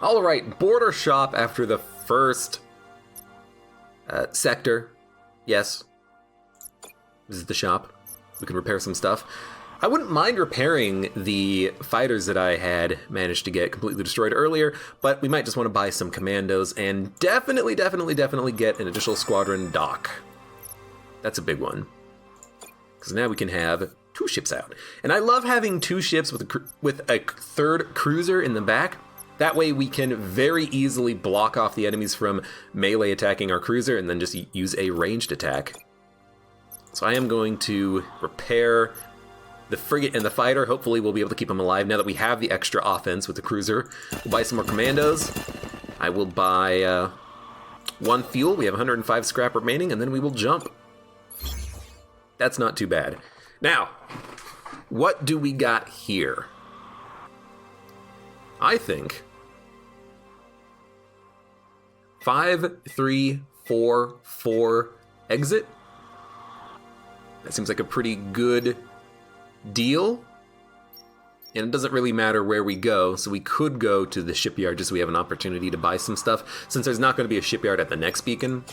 All right, border shop after the first sector. Yes, this is the shop. We can repair some stuff. I wouldn't mind repairing the fighters that I had managed to get completely destroyed earlier, but we might just want to buy some commandos and definitely get an additional squadron dock. That's a big one. Because now we can have 2 ships out. And I love having 2 ships with a third cruiser in the back. That way we can very easily block off the enemies from melee attacking our cruiser and then just use a ranged attack. So I am going to repair the frigate and the fighter. Hopefully we'll be able to keep them alive now that we have the extra offense with the cruiser. We'll buy some more commandos. I will buy 1 fuel. We have 105 scrap remaining, and then we will jump. That's not too bad. Now, what do we got here? I think 5, 3, 4, 4 exit. That seems like a pretty good deal. And it doesn't really matter where we go, so we could go to the shipyard just so we have an opportunity to buy some stuff, since there's not going to be a shipyard at the next beacon.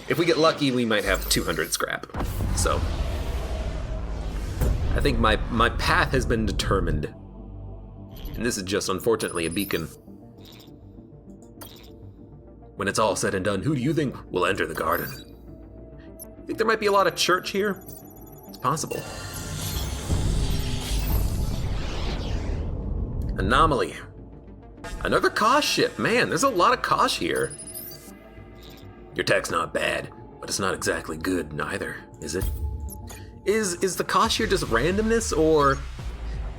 If we get lucky, we might have 200 scrap. So, I think my path has been determined. And this is just, unfortunately, a beacon. When it's all said and done, who do you think will enter the garden? Think there might be a lot of church here? It's possible. Anomaly. Another Kosh ship. Man, there's a lot of Kosh here. Your tech's not bad, but it's not exactly good neither, is it? Is the Kosh here just randomness, or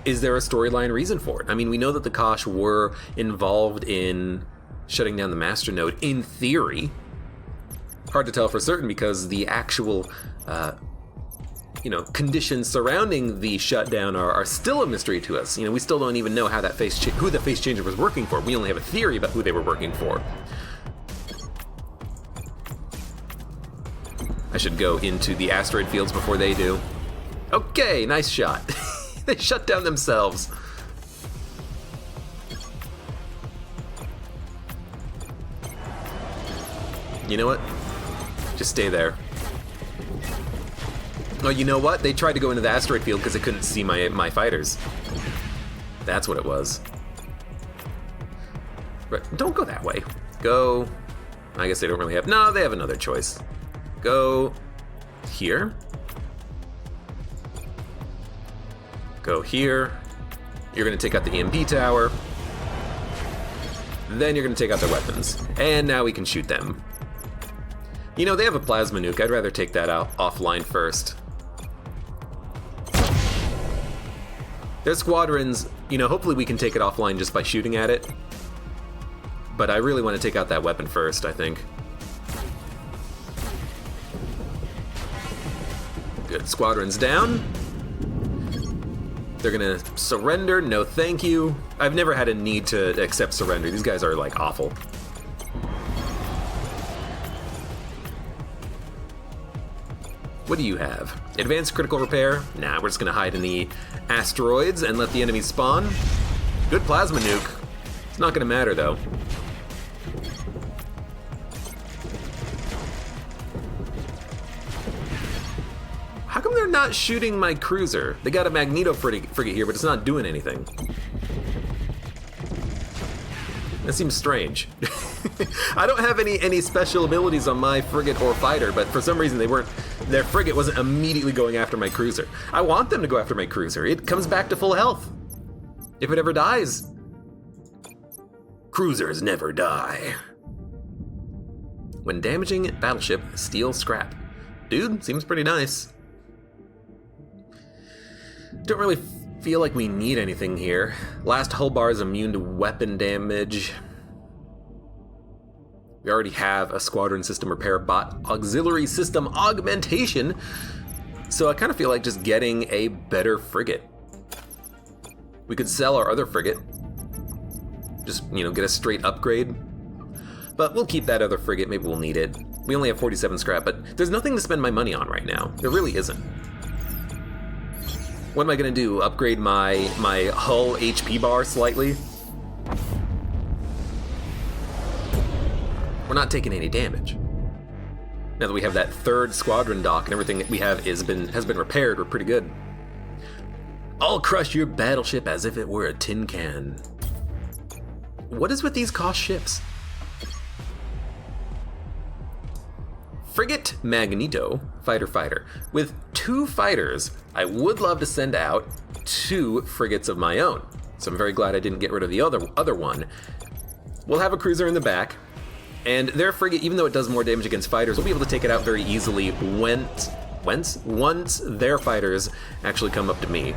is there a storyline reason for it? I mean, we know that the Kosh were involved in shutting down the master node, in theory. Hard to tell for certain because the actual, conditions surrounding the shutdown are still a mystery to us. We still don't even know how that who the face changer was working for. We only have a theory about who they were working for. I should go into the asteroid fields before they do. Okay, nice shot. They shut down themselves. You know what? Just stay there. Oh, you know what? They tried to go into the asteroid field because they couldn't see my fighters. That's what it was. Right, don't go that way. Go... I guess they don't really have... No, they have another choice. Go here. Go here. You're going to take out the EMP tower. Then you're going to take out their weapons. And now we can shoot them. They have a plasma nuke. I'd rather take that out offline first. Their squadrons, hopefully we can take it offline just by shooting at it. But I really want to take out that weapon first, I think. Good. Squadron's down. They're gonna surrender. No thank you. I've never had a need to accept surrender. These guys are, awful. What do you have? Advanced critical repair? Nah, we're just gonna hide in the asteroids and let the enemies spawn. Good plasma nuke. It's not gonna matter, though. How come they're not shooting my cruiser? They got a Magneto frigate here, but it's not doing anything. That seems strange. I don't have any special abilities on my frigate or fighter, but for some reason their frigate wasn't immediately going after my cruiser. I want them to go after my cruiser. It comes back to full health. If it ever dies. Cruisers never die. When damaging battleship, steal scrap. Dude, seems pretty nice. Don't really feel like we need anything here. Last hull bar is immune to weapon damage. We already have a squadron system repair bot auxiliary system augmentation, so I kind of feel like just getting a better frigate. We could sell our other frigate. Just, get a straight upgrade. But we'll keep that other frigate, maybe we'll need it. We only have 47 scrap, but there's nothing to spend my money on right now. There really isn't. What am I gonna do? Upgrade my hull HP bar slightly? We're not taking any damage. Now that we have that 3rd squadron dock and everything that we have has been repaired, we're pretty good. I'll crush your battleship as if it were a tin can. What is with these cost ships? Frigate Magneto, fighter. With 2 fighters, I would love to send out 2 frigates of my own. So I'm very glad I didn't get rid of the other one. We'll have a cruiser in the back, and their frigate, even though it does more damage against fighters, we'll be able to take it out very easily once their fighters actually come up to me.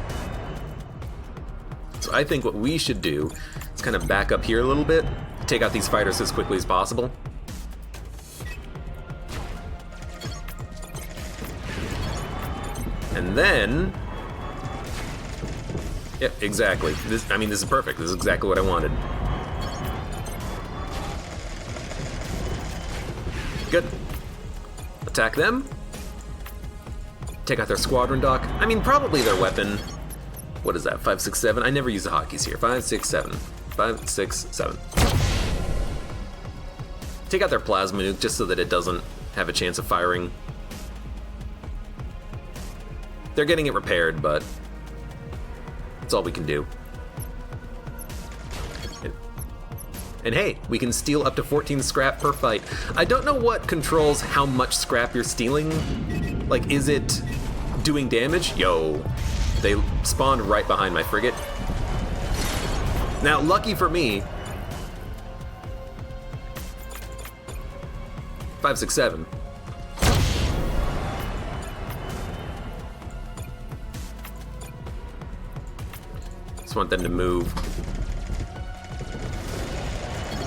So I think what we should do is kind of back up here a little bit, take out these fighters as quickly as possible. And then, yep, exactly. This is perfect. This is exactly what I wanted. Good. Attack them. Take out their squadron dock. I mean, probably their weapon. What is that? 5, 6, 7. I never use the hotkeys here. 5, 6, 7. 5, 6, 7. Take out their plasma nuke just so that it doesn't have a chance of firing. They're getting it repaired, but that's all we can do. And hey, we can steal up to 14 scrap per fight. I don't know what controls how much scrap you're stealing. Like, is it doing damage? Yo, they spawned right behind my frigate. Now, lucky for me, 5, 6, 7. Just want them to move.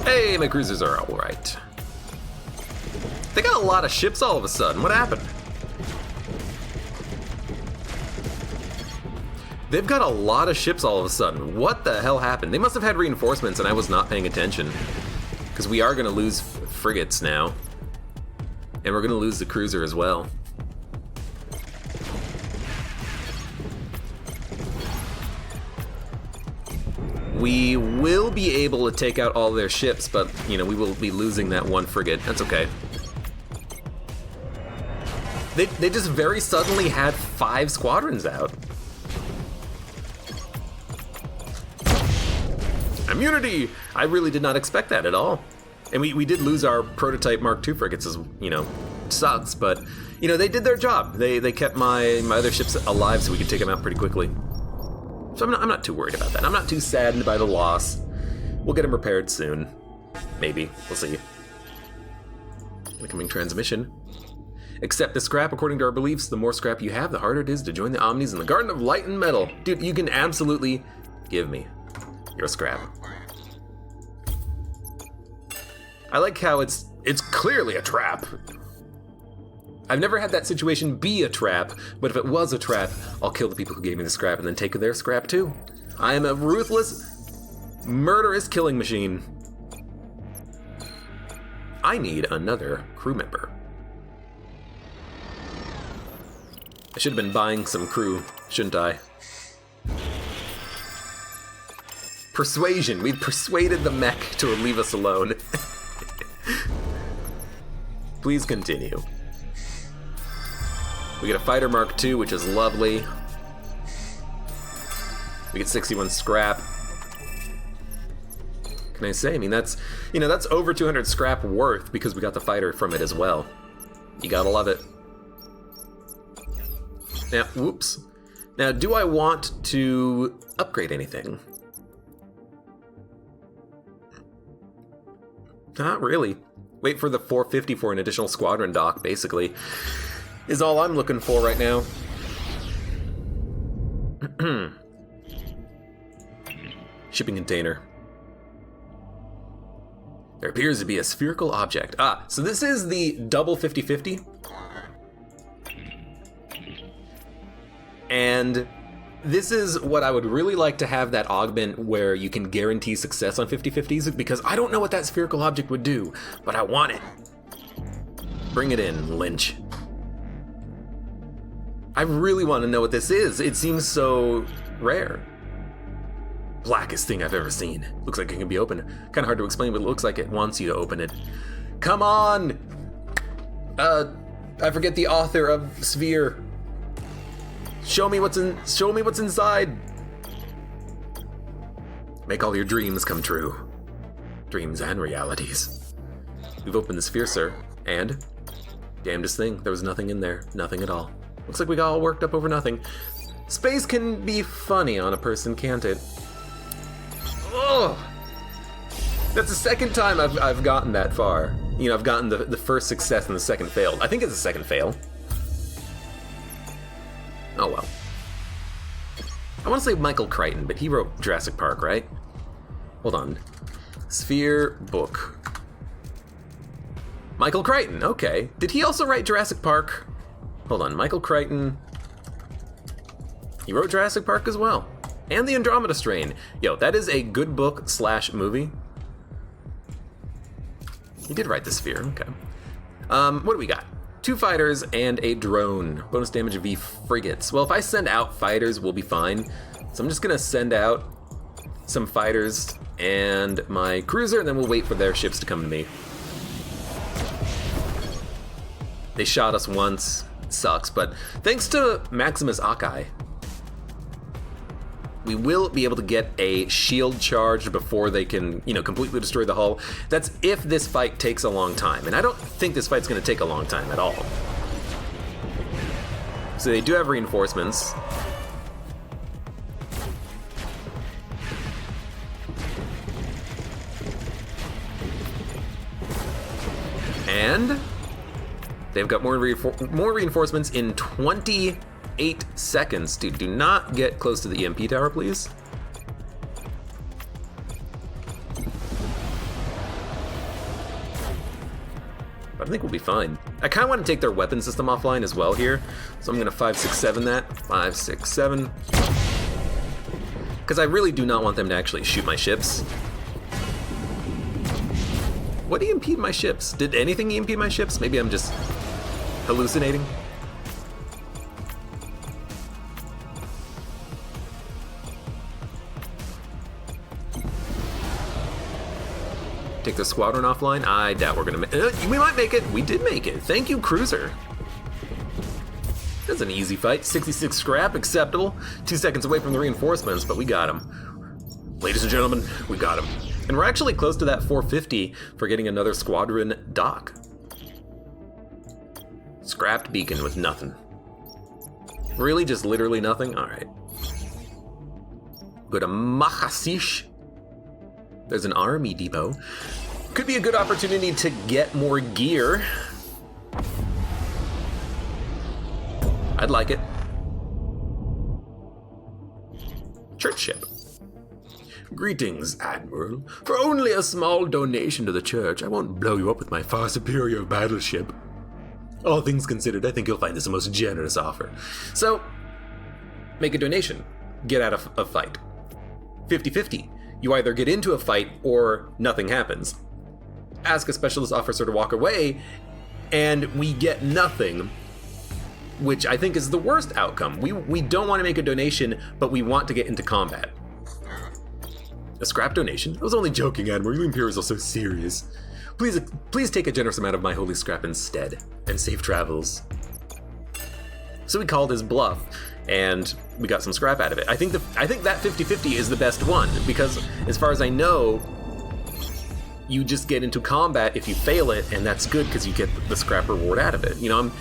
Hey, my cruisers are all right. They got a lot of ships all of a sudden. What happened? They've got a lot of ships all of a sudden. What the hell happened? They must have had reinforcements and I was not paying attention. Because we are going to lose frigates now. And we're going to lose the cruiser as well. We will be able to take out all their ships, but, you know, we will be losing that 1 frigate. That's okay. They just very suddenly had 5 squadrons out. Immunity! I really did not expect that at all. And we did lose our prototype Mark II frigates, as, you know, sucks, but, you know, they did their job. They kept my other ships alive so we could take them out pretty quickly. So I'm not too worried about that. I'm not too saddened by the loss. We'll get them repaired soon. Maybe. We'll see. Incoming transmission. Accept the scrap. According to our beliefs, the more scrap you have, the harder it is to join the Omnis in the Garden of Light and Metal. Dude, you can absolutely give me your scrap. I like how it's clearly a trap. I've never had that situation be a trap, but if it was a trap, I'll kill the people who gave me the scrap and then take their scrap too. I am a ruthless, murderous killing machine. I need another crew member. I should have been buying some crew, shouldn't I? Persuasion. We've persuaded the mech to leave us alone. Please continue. We get a fighter Mark II, which is lovely. We get 61 scrap. What can I say? I mean, that's over 200 scrap worth because we got the fighter from it as well. You gotta love it. Now, whoops. Now, do I want to upgrade anything? Not really. Wait for the 450 for an additional squadron dock, basically, is all I'm looking for right now. Shipping container. There appears to be a spherical object. Ah, so this is the double 50-50. And this is what I would really like to have, that augment where you can guarantee success on 50-50s, because I don't know what that spherical object would do, but I want it. Bring it in, Lynch. I really want to know what this is. It seems so rare. Blackest thing I've ever seen. Looks like it can be opened. Kind of hard to explain, but it looks like it wants you to open it. Come on! I forget the author of Sphere. Show me what's inside. Make all your dreams come true. Dreams and realities. We've opened the sphere, sir, and damnedest thing, there was nothing in there. Nothing at all. Looks like we got all worked up over nothing. Space can be funny on a person, can't it? Ugh! That's the second time I've gotten that far. You know, I've gotten the first success and the second failed. I think it's the second fail. Oh well. I want to say Michael Crichton, but he wrote Jurassic Park, right? Hold on. Sphere book. Michael Crichton, okay. Did he also write Jurassic Park? Hold on, Michael Crichton. He wrote Jurassic Park as well. And the Andromeda Strain. Yo, that is a good book / movie. He did write the Sphere, okay. What do we got? 2 fighters and a drone. Bonus damage of V frigates. Well, if I send out fighters, we'll be fine. So I'm just gonna send out some fighters and my cruiser, and then we'll wait for their ships to come to me. They shot us once. It sucks, but thanks to Maximus Akai, we will be able to get a shield charged before they can, you know, completely destroy the hull. That's if this fight takes a long time, and I don't think this fight's going to take a long time at all. So they do have reinforcements. And they've got more reinforcements in 28 seconds. Dude, do not get close to the EMP tower, please. But I think we'll be fine. I kind of want to take their weapon system offline as well here. So I'm going to 5, 6, 7 that. 5, 6, 7. Because I really do not want them to actually shoot my ships. What EMP'd my ships? Did anything EMP my ships? Maybe I'm just hallucinating. Take the squadron offline? I doubt we're gonna we might make it. We did make it. Thank you, cruiser. That's an easy fight. 66 scrap, acceptable. 2 seconds away from the reinforcements, but we got him. Ladies and gentlemen, we got him. And we're actually close to that 450 for getting another squadron dock. Scrapped beacon with nothing. Really, just literally nothing? Alright. Go to Mahasish. There's an army depot. Could be a good opportunity to get more gear. I'd like it. Church ship. Greetings, Admiral. For only a small donation to the church, I won't blow you up with my far superior battleship. All things considered, I think you'll find this a most generous offer. So, make a donation. Get out of a fight. 50-50. You either get into a fight or nothing happens. Ask a specialist officer to walk away, and we get nothing, which I think is the worst outcome. We don't want to make a donation, but we want to get into combat. A scrap donation? I was only joking, Admiral. You Imperials are so serious. Please take a generous amount of my holy scrap instead, and safe travels. So we called his bluff, and we got some scrap out of it. I think that 50-50 is the best one, because as far as I know, you just get into combat if you fail it, and that's good because you get the scrap reward out of it. You know,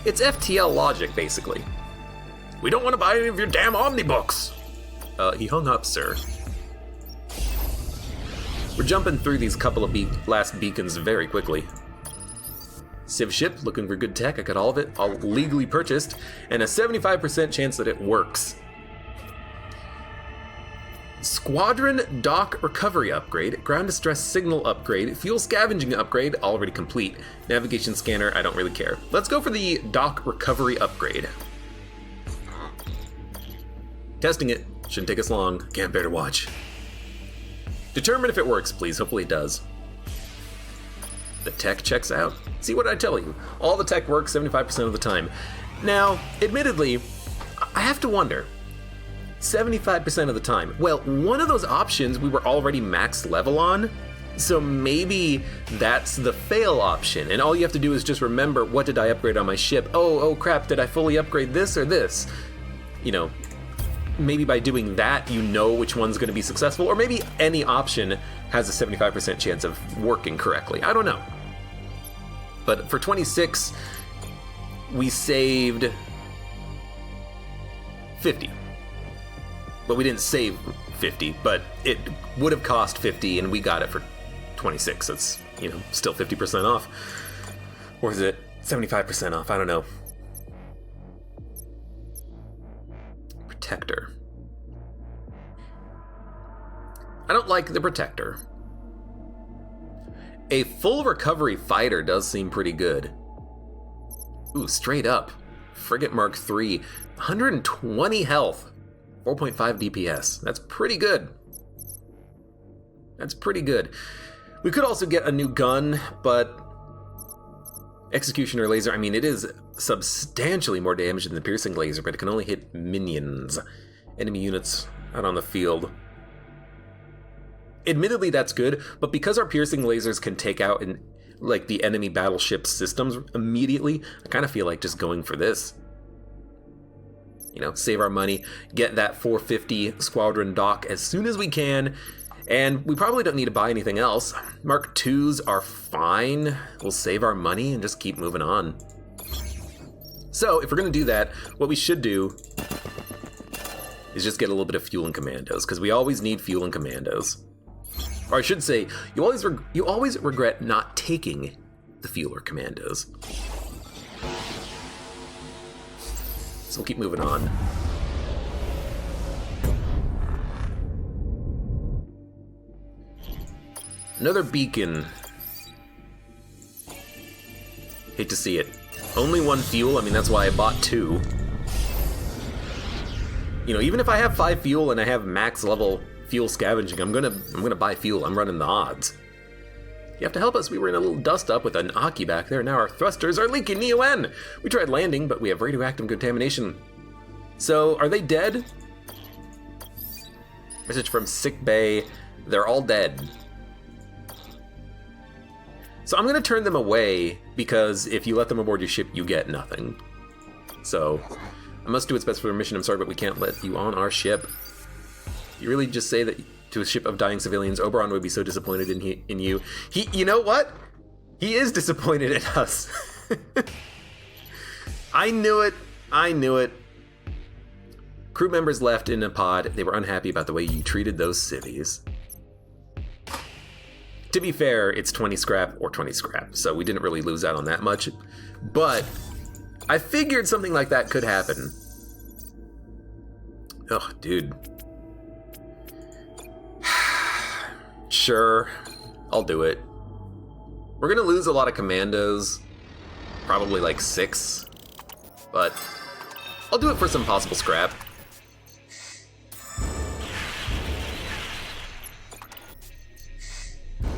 it's FTL logic, basically. We don't want to buy any of your damn omnibooks. He hung up, sir. We're jumping through these couple of last beacons very quickly. Civ ship, looking for good tech. I got all of it, all legally purchased, and a 75% chance that it works. Squadron dock recovery upgrade, ground distress signal upgrade, fuel scavenging upgrade, already complete. Navigation scanner, I don't really care. Let's go for the dock recovery upgrade. Testing it, shouldn't take us long, can't bear to watch. Determine if it works, please, hopefully it does. The tech checks out. See what I tell you, all the tech works 75% of the time. Now, admittedly, I have to wonder, 75% of the time. Well, one of those options we were already max level on, So maybe that's the fail option, and all you have to do is just remember, what did I upgrade on my ship? Oh crap, did I fully upgrade this or this? You know, maybe by doing that, you know which one's going to be successful, or maybe any option has a 75% chance of working correctly. I don't know. But for 26, we saved 50. But we didn't save 50, but it would have cost 50, and we got it for 26. That's, you know, still 50% off. Or is it 75% off? I don't know. Protector. I don't like the Protector. A full recovery fighter does seem pretty good. Ooh, straight up. Frigate Mark III. 120 health. 4.5 DPS. That's pretty good. That's pretty good. We could also get a new gun, but Executioner laser, I mean, it is substantially more damage than the piercing laser, but it can only hit minions, enemy units out on the field. Admittedly, that's good, but because our piercing lasers can take out like the enemy battleship systems immediately, I kind of feel like just going for this. You know, save our money, get that 450 squadron dock as soon as we can, and we probably don't need to buy anything else. Mark IIs are fine. We'll save our money and just keep moving on. So, if we're going to do that, what we should do is just get a little bit of fuel and commandos, because we always need fuel and commandos. Or I should say, you always regret not taking the fuel or commandos. So we'll keep moving on. Another beacon. Hate to see it. Only one fuel, I mean, that's why I bought 2. You know, even if I have 5 fuel and I have max level fuel scavenging, I'm gonna buy fuel. I'm running the odds. You have to help us. We were in a little dust up with an Aki back there. Now our thrusters are leaking. Neo-N! We tried landing, but we have radioactive contamination. So, are they dead? Message from sick bay. They're all dead. So I'm gonna turn them away, because if you let them aboard your ship, you get nothing. So, I must do what's best for the mission. I'm sorry, but we can't let you on our ship. You really just say that to a ship of dying civilians? Oberon would be so disappointed in you. You know what? He is disappointed in us. I knew it. Crew members left in a pod. They were unhappy about the way you treated those civvies. To be fair, it's 20 scrap or 20 scrap, so we didn't really lose out on that much. But I figured something like that could happen. Oh, dude. Sure, I'll do it. We're gonna lose a lot of commandos, probably like 6, but I'll do it for some possible scrap.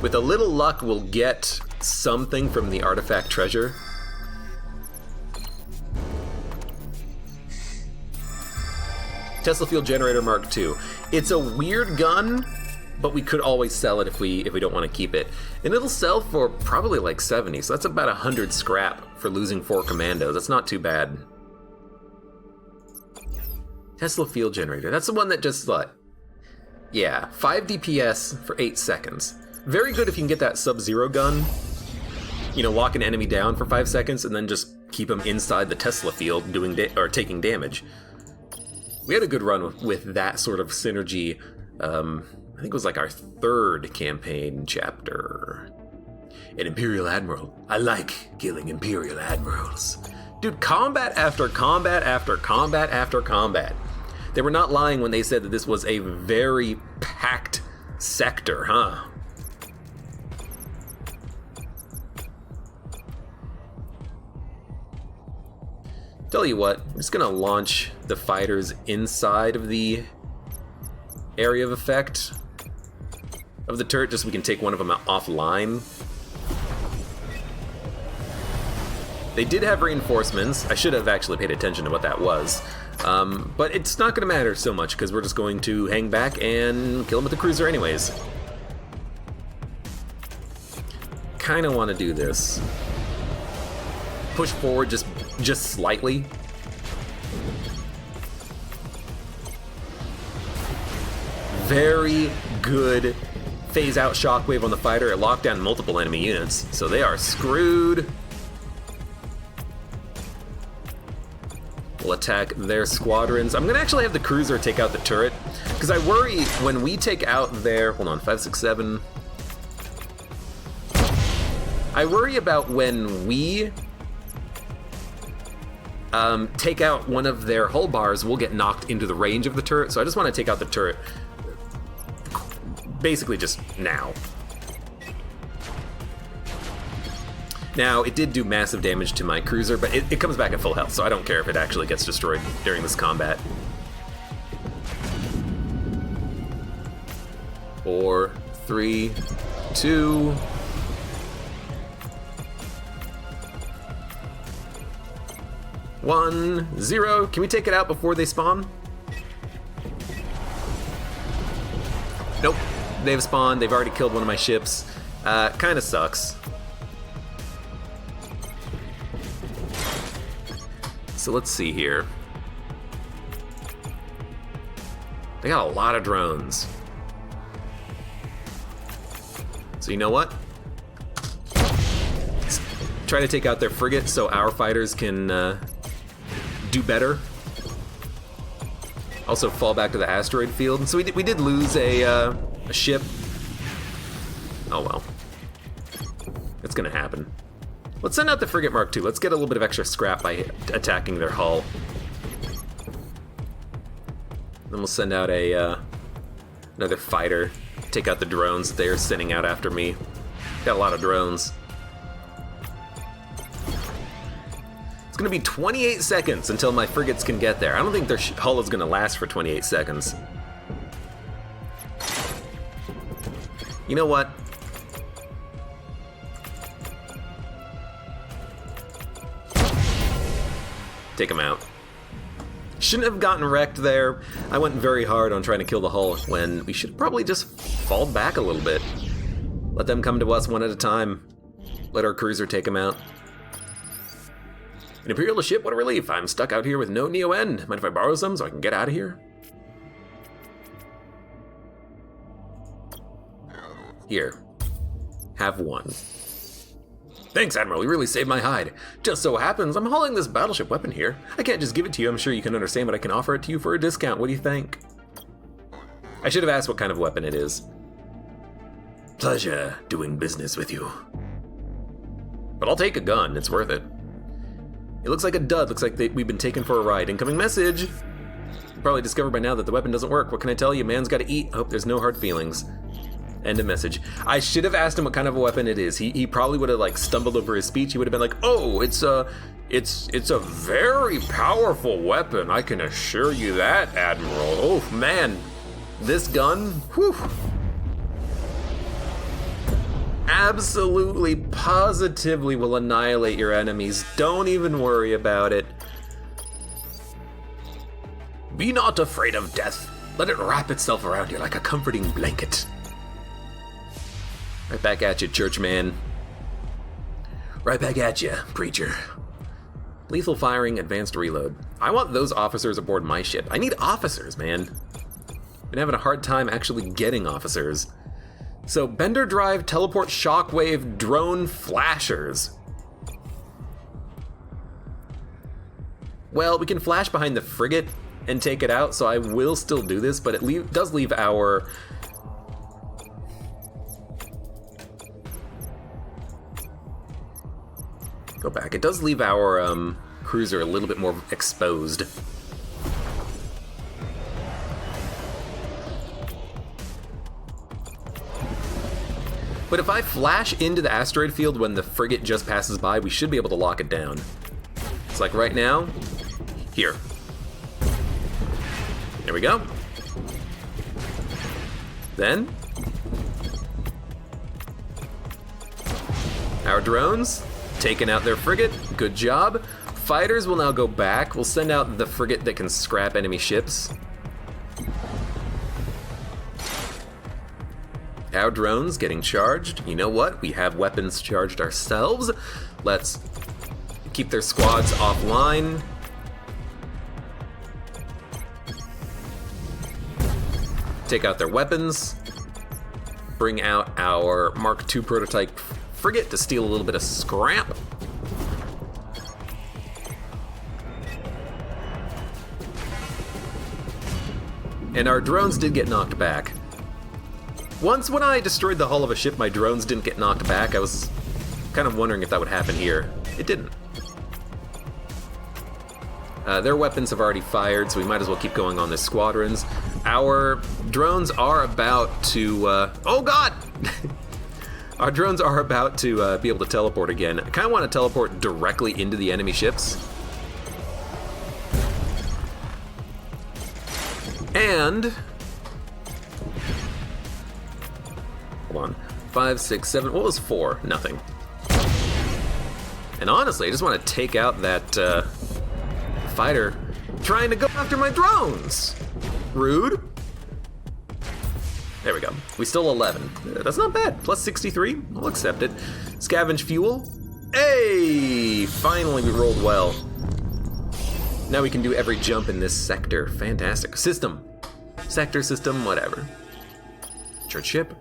With a little luck, we'll get something from the artifact treasure. Tesla Field Generator Mark II. It's a weird gun, but we could always sell it if we don't want to keep it. And it'll sell for probably like 70, so that's about 100 scrap for losing 4 commandos. That's not too bad. Tesla Field Generator. That's the one that just, yeah, 5 DPS for 8 seconds. Very good if you can get that Sub-Zero gun. You know, lock an enemy down for 5 seconds and then just keep them inside the Tesla field taking damage. We had a good run with that sort of synergy. I think it was like our 3rd campaign chapter. An Imperial Admiral. I like killing Imperial Admirals. Dude, combat after combat after combat after combat. They were not lying when they said that this was a very packed sector, huh? Tell you what, I'm just gonna launch the fighters inside of the area of effect of the turret, just so we can take one of them offline. They did have reinforcements. I should have actually paid attention to what that was. But it's not gonna matter so much, because we're just going to hang back and kill them with the cruiser anyways. kind of want to do this. Push forward just slightly. Very good phase out shockwave on the fighter. It locked down multiple enemy units, so they are screwed. We'll attack their squadrons. I'm gonna actually have the cruiser take out the turret, because I worry when we take out their, hold on, 5, 6, 7. I worry about when we take out one of their hull bars, we'll get knocked into the range of the turret, so I just want to take out the turret basically just now. Now, it did do massive damage to my cruiser, but it comes back at full health, so I don't care if it actually gets destroyed during this combat. 4, 3, 2... 1, 0. Can we take it out before they spawn? Nope. They've spawned. They've already killed one of my ships. Kinda sucks. So let's see here. They got a lot of drones. So you know what? Let's try to take out their frigate so our fighters can do better. Also fall back to the asteroid field. So we did lose a ship. Oh well. It's gonna happen. Let's send out the frigate Mark II. Let's get a little bit of extra scrap by attacking their hull. Then we'll send out another fighter. Take out the drones they're sending out after me. Got a lot of drones. It's gonna be 28 seconds until my frigates can get there. I don't think their hull is gonna last for 28 seconds. You know what? Take him out. Shouldn't have gotten wrecked there. I went very hard on trying to kill the hull when we should probably just fall back a little bit. Let them come to us one at a time. Let our cruiser take them out. An Imperial ship, what a relief. I'm stuck out here with no Neo-N. Mind if I borrow some so I can get out of here? Here. Have one. Thanks, Admiral. You really saved my hide. Just so happens I'm hauling this battleship weapon here. I can't just give it to you. I'm sure you can understand, but I can offer it to you for a discount. What do you think? I should have asked what kind of weapon it is. Pleasure doing business with you. But I'll take a gun. It's worth it. It looks like a dud. Looks like we've been taken for a ride. Incoming message. You probably discovered by now that the weapon doesn't work. What can I tell you? Man's got to eat. I hope there's no hard feelings. End of message. I should have asked him what kind of a weapon it is. He probably would have like stumbled over his speech. He would have been like, "Oh, it's a very powerful weapon. I can assure you that, Admiral." Oh man, this gun, whew. Absolutely, positively will annihilate your enemies. Don't even worry about it. Be not afraid of death. Let it wrap itself around you like a comforting blanket. Right back at you, churchman. Right back at you, preacher. Lethal firing, advanced reload. I want those officers aboard my ship. I need officers, man. Been having a hard time actually getting officers. So, bender drive, teleport, shockwave, drone, flashers. Well, we can flash behind the frigate and take it out, so I will still do this, but it does leave our... Go back. It does leave our cruiser a little bit more exposed. But if I flash into the asteroid field when the frigate just passes by, we should be able to lock it down. It's like right now. Here. There we go. Then our drones taking out their frigate. Good job. Fighters will now go back. We'll send out the frigate that can scrap enemy ships. our drones getting charged. You know what? We have weapons charged ourselves. Let's keep their squads offline. Take out their weapons. Bring out our Mark II prototype frigate to steal a little bit of scrap. And our drones did get knocked back. Once when I destroyed the hull of a ship, my drones didn't get knocked back. I was kind of wondering if that would happen here. It didn't. Their weapons have already fired, so we might as well keep going on the squadrons. Our drones are about to... oh god! Our drones are about to be able to teleport again. I kind of want to teleport directly into the enemy ships. And... hold on. 5, 6, 7... what was 4? Nothing. And honestly, I just want to take out that fighter trying to go after my drones. Rude. There we go. We still 11. That's not bad. Plus 63. I'll accept it. Scavenge fuel. Hey! Finally, we rolled well. Now we can do every jump in this sector. Fantastic. System. Sector, system, whatever. Church ship.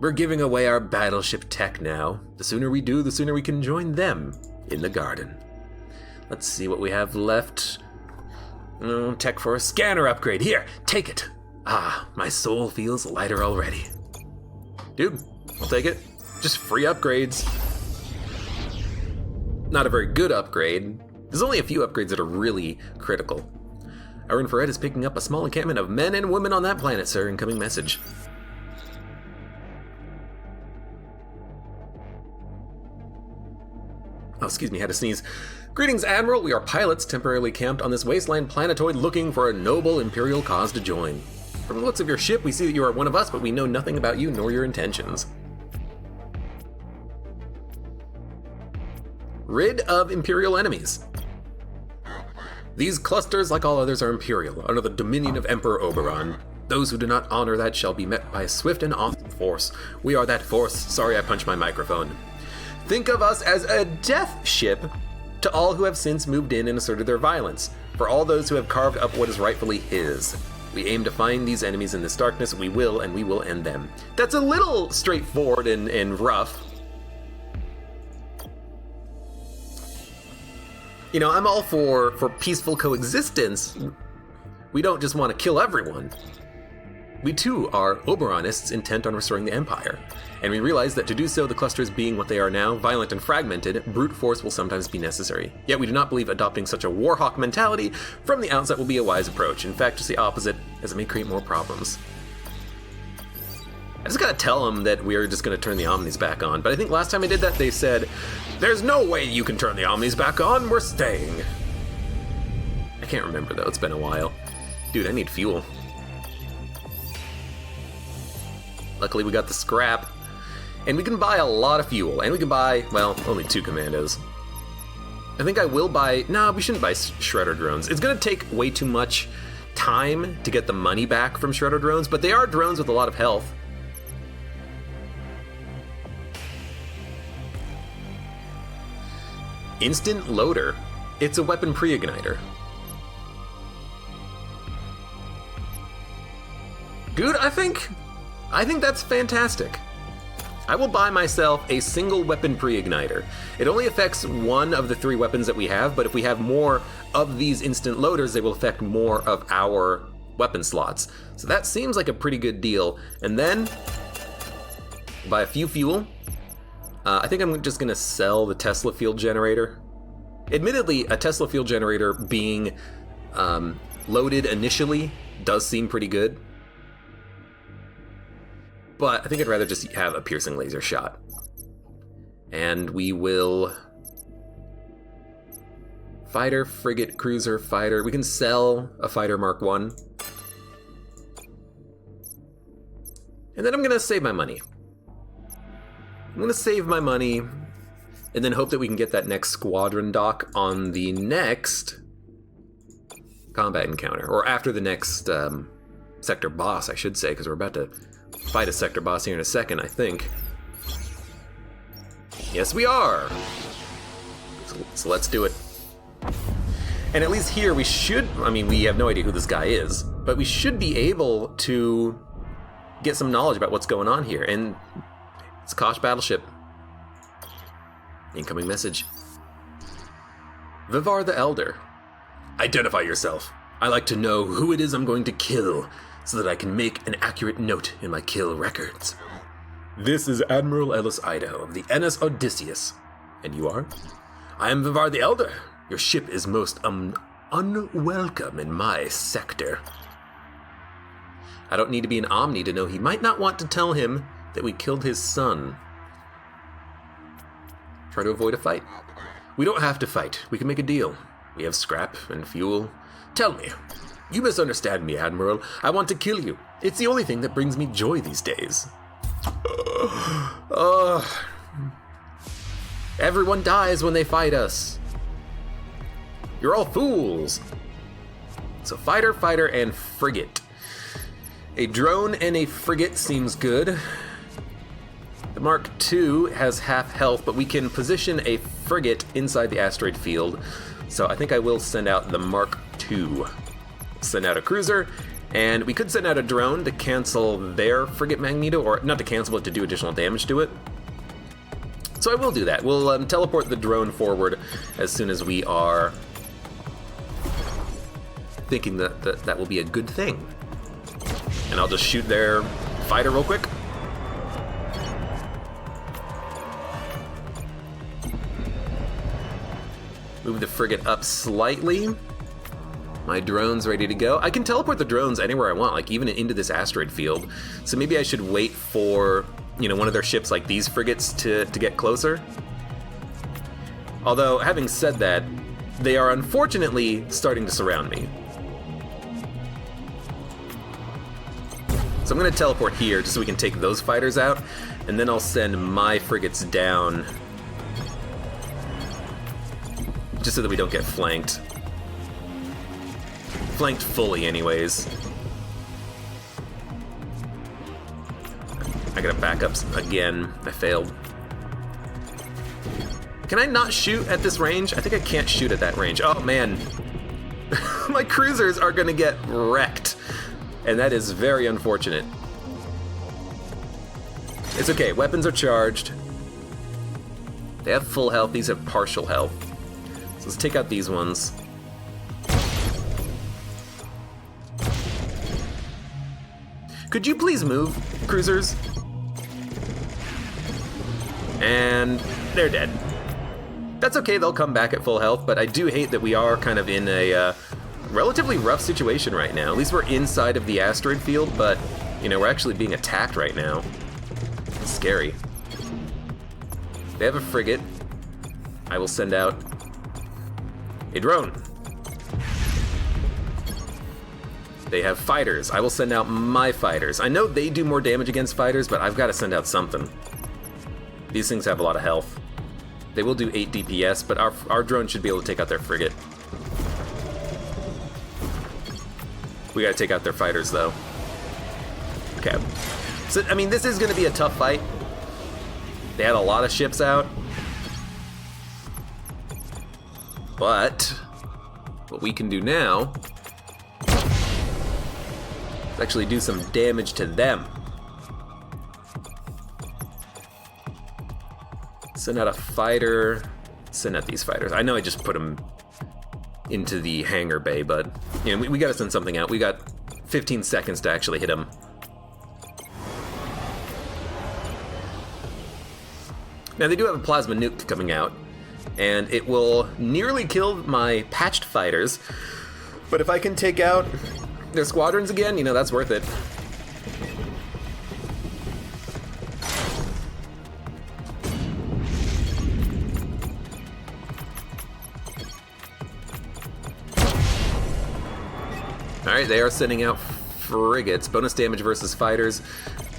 We're giving away our battleship tech now. The sooner we do, the sooner we can join them in the garden. Let's see what we have left. Tech for a scanner upgrade. Here, take it. Ah, my soul feels lighter already. Dude, I'll take it. Just free upgrades. Not a very good upgrade. There's only a few upgrades that are really critical. Our infrared is picking up a small encampment of men and women on that planet, sir. Incoming message. Oh, excuse me, had to sneeze. Greetings, Admiral. We are pilots temporarily camped on this wasteland planetoid looking for a noble Imperial cause to join. From the looks of your ship, we see that you are one of us, but we know nothing about you nor your intentions. Rid of Imperial enemies. These clusters, like all others, are Imperial, under the dominion of Emperor Oberon. Those who do not honor that shall be met by a swift and awesome force. We are that force. Sorry, I punched my microphone. Think of us as a death ship to all who have since moved in and asserted their violence, for all those who have carved up what is rightfully his. We aim to find these enemies in this darkness. We will, and we will end them. That's a little straightforward and rough. You know, I'm all for peaceful coexistence. We don't just want to kill everyone. We too are Oberonists intent on restoring the Empire. And we realize that to do so, the clusters being what they are now, violent and fragmented, brute force will sometimes be necessary. Yet we do not believe adopting such a warhawk mentality from the outset will be a wise approach. In fact, just the opposite, as it may create more problems. I just gotta tell them that we are just gonna turn the Omnis back on. But I think last time I did that, they said, "There's no way you can turn the Omnis back on, we're staying." I can't remember though, it's been a while. Dude, I need fuel. Luckily we got the scrap. And we can buy a lot of fuel, and we can buy, well, only 2 commandos. I think I will buy, no, we shouldn't buy Shredder drones. It's gonna take way too much time to get the money back from Shredder drones, but they are drones with a lot of health. Instant loader. It's a weapon pre-igniter. Dude, I think that's fantastic. I will buy myself a single weapon pre-igniter. It only affects one of the 3 weapons that we have, but if we have more of these instant loaders, they will affect more of our weapon slots. So that seems like a pretty good deal. And then, buy a few fuel. I think I'm just gonna sell the Tesla field generator. Admittedly, a Tesla field generator being loaded initially does seem pretty good. But I think I'd rather just have a piercing laser shot. And we will... Fighter, frigate, cruiser, fighter. We can sell a fighter Mark 1. And then I'm gonna save my money. I'm gonna save my money and then hope that we can get that next squadron dock on the next combat encounter. Or after the next sector boss, I should say, because we're about to fight a sector boss here in a second, I think. Yes, we are! So let's do it. And at least here we should, I mean, we have no idea who this guy is, but we should be able to get some knowledge about what's going on here. And it's Kosh Battleship. Incoming message. Vivar the Elder. Identify yourself. I like to know who it is I'm going to kill, so that I can make an accurate note in my kill records. This is Admiral Ellis Idaho of the NS Odysseus. And you are? I am Vivar the Elder. Your ship is most unwelcome in my sector. I don't need to be an Omni to know he might not want to tell him that we killed his son. Try to avoid a fight. We don't have to fight. We can make a deal. We have scrap and fuel. Tell me. You misunderstand me, Admiral. I want to kill you. It's the only thing that brings me joy these days. Everyone dies when they fight us. You're all fools. So fighter, fighter, and frigate. A drone and a frigate seems good. The Mark II has half health, but we can position a frigate inside the asteroid field. So I think I will send out the Mark II. Send out a cruiser, and we could send out a drone to cancel their frigate Magneto, or not to cancel, but to do additional damage to it. So I will do that. We'll teleport the drone forward as soon as we are thinking that will be a good thing. And I'll just shoot their fighter real quick. Move the frigate up slightly. My drone's ready to go. I can teleport the drones anywhere I want, like even into this asteroid field. So maybe I should wait for, you know, one of their ships like these frigates to get closer. Although, having said that, they are unfortunately starting to surround me. So I'm going to teleport here just so we can take those fighters out, and then I'll send my frigates down just so that we don't get flanked. Flanked fully, anyways. I gotta back up again. I failed. Can I not shoot at this range? I think I can't shoot at that range. Oh, man. My cruisers are gonna get wrecked. And that is very unfortunate. It's okay, weapons are charged. They have full health, these have partial health. So let's take out these ones. Could you please move, cruisers? And they're dead. That's okay, they'll come back at full health, but I do hate that we are kind of in a relatively rough situation right now. At least we're inside of the asteroid field, but, you know, we're actually being attacked right now. It's scary. They have a frigate. I will send out a drone. They have fighters. I will send out my fighters. I know they do more damage against fighters, but I've got to send out something. These things have a lot of health. They will do 8 DPS, but our drone should be able to take out their frigate. We gotta take out their fighters, though. Okay. So, I mean, this is gonna be a tough fight. They had a lot of ships out. But what we can do now is actually do some damage to them. Send out a fighter. Send out these fighters. I know I just put them into the hangar bay, but you know, we gotta send something out. We got 15 seconds to actually hit them. Now they do have a plasma nuke coming out, and it will nearly kill my patched fighters, but if I can take out their squadrons again, you know, that's worth it. Alright, they are sending out frigates. Bonus damage versus fighters.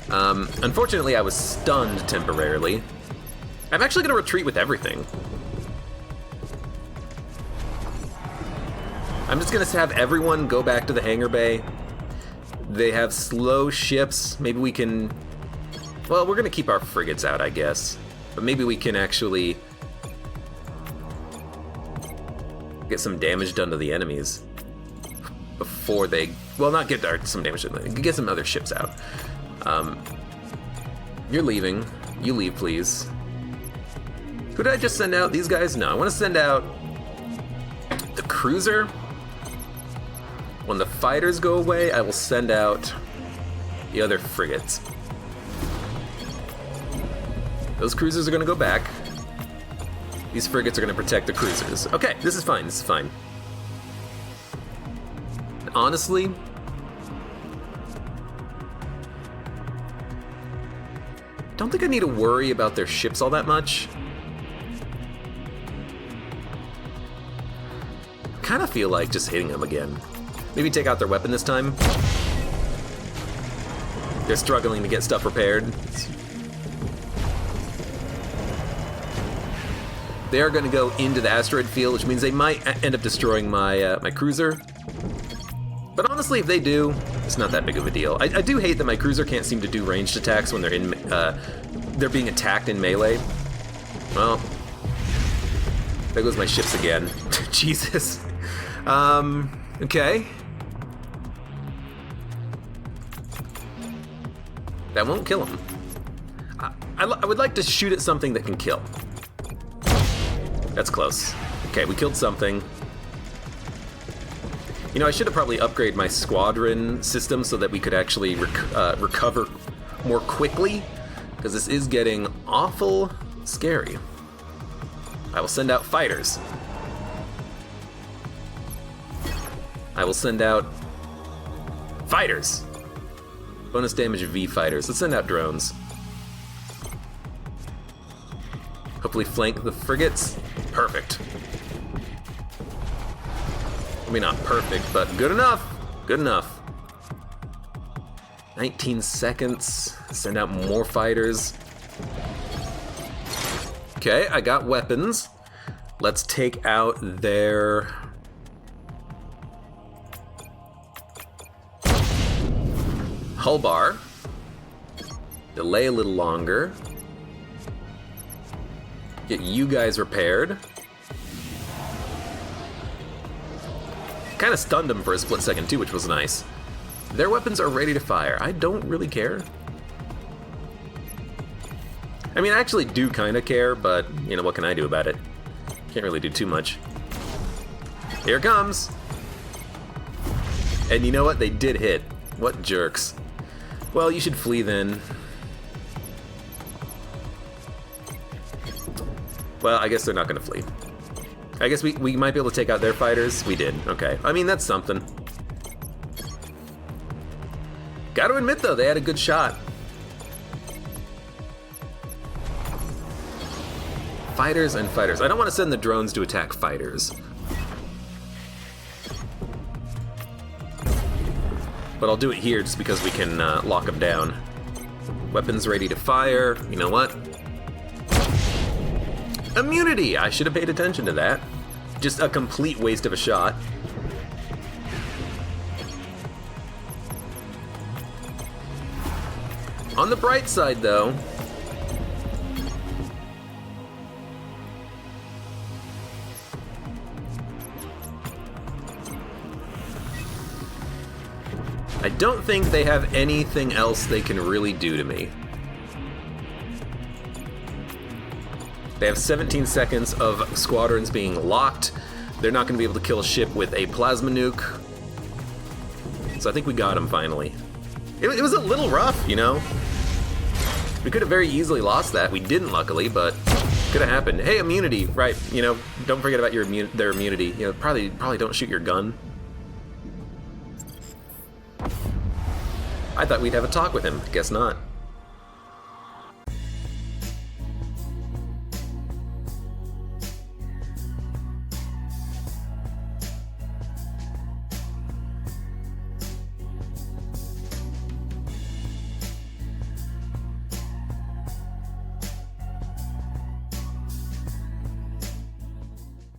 Unfortunately, I was stunned temporarily. I'm actually going to retreat with everything. I'm just going to have everyone go back to the hangar bay. They have slow ships. Maybe we can... Well, we're going to keep our frigates out, I guess. But maybe we can actually get some damage done to the enemies before they... Well, not get some damage to them. Get some other ships out. You're leaving. You leave, please. Who did I just send out? These guys? No, I want to send out the cruiser. When the fighters go away, I will send out the other frigates. Those cruisers are going to go back. These frigates are going to protect the cruisers. Okay, this is fine. This is fine. Honestly, don't think I need to worry about their ships all that much. Kind of feel like just hitting them again. Maybe take out their weapon this time. They're struggling to get stuff repaired. They're going to go into the asteroid field, which means they might end up destroying my my cruiser. But honestly, if they do, it's not that big of a deal. I do hate that my cruiser can't seem to do ranged attacks when they're being attacked in melee. Well, there goes my ships again. Jesus. Okay. That won't kill him. I would like to shoot at something that can kill. That's close. Okay, we killed something. You know, I should have probably upgraded my squadron system so that we could actually recover more quickly, because this is getting awful scary. I will send out fighters. I will send out fighters. Bonus damage of V fighters. Let's send out drones. Hopefully flank the frigates. Perfect. I mean, not perfect, but good enough. Good enough. 19 seconds. Send out more fighters. Okay, I got weapons. Let's take out their... hull bar. Delay a little longer. Get you guys repaired. Kind of stunned them for a split second too, which was nice. Their weapons are ready to fire. I don't really care. I mean, I actually do kind of care, but, you know, what can I do about it? Can't really do too much. Here it comes! And you know what? They did hit. What jerks. Well, you should flee then. Well, I guess they're not going to flee. I guess we might be able to take out their fighters. We did. Okay. I mean, that's something. Got to admit, though, they had a good shot. Fighters and fighters. I don't want to send the drones to attack fighters. But I'll do it here just because we can lock them down. Weapons ready to fire. You know what? Immunity! I should have paid attention to that. Just a complete waste of a shot. On the bright side, though, I don't think they have anything else they can really do to me. They have 17 seconds of squadrons being locked. They're not going to be able to kill a ship with a plasma nuke. So I think we got them finally. It was a little rough, you know? We could have very easily lost that. We didn't, luckily, but could have happened. Hey, immunity, right? You know, don't forget about their immunity. You know, probably don't shoot your gun. I thought we'd have a talk with him. Guess not.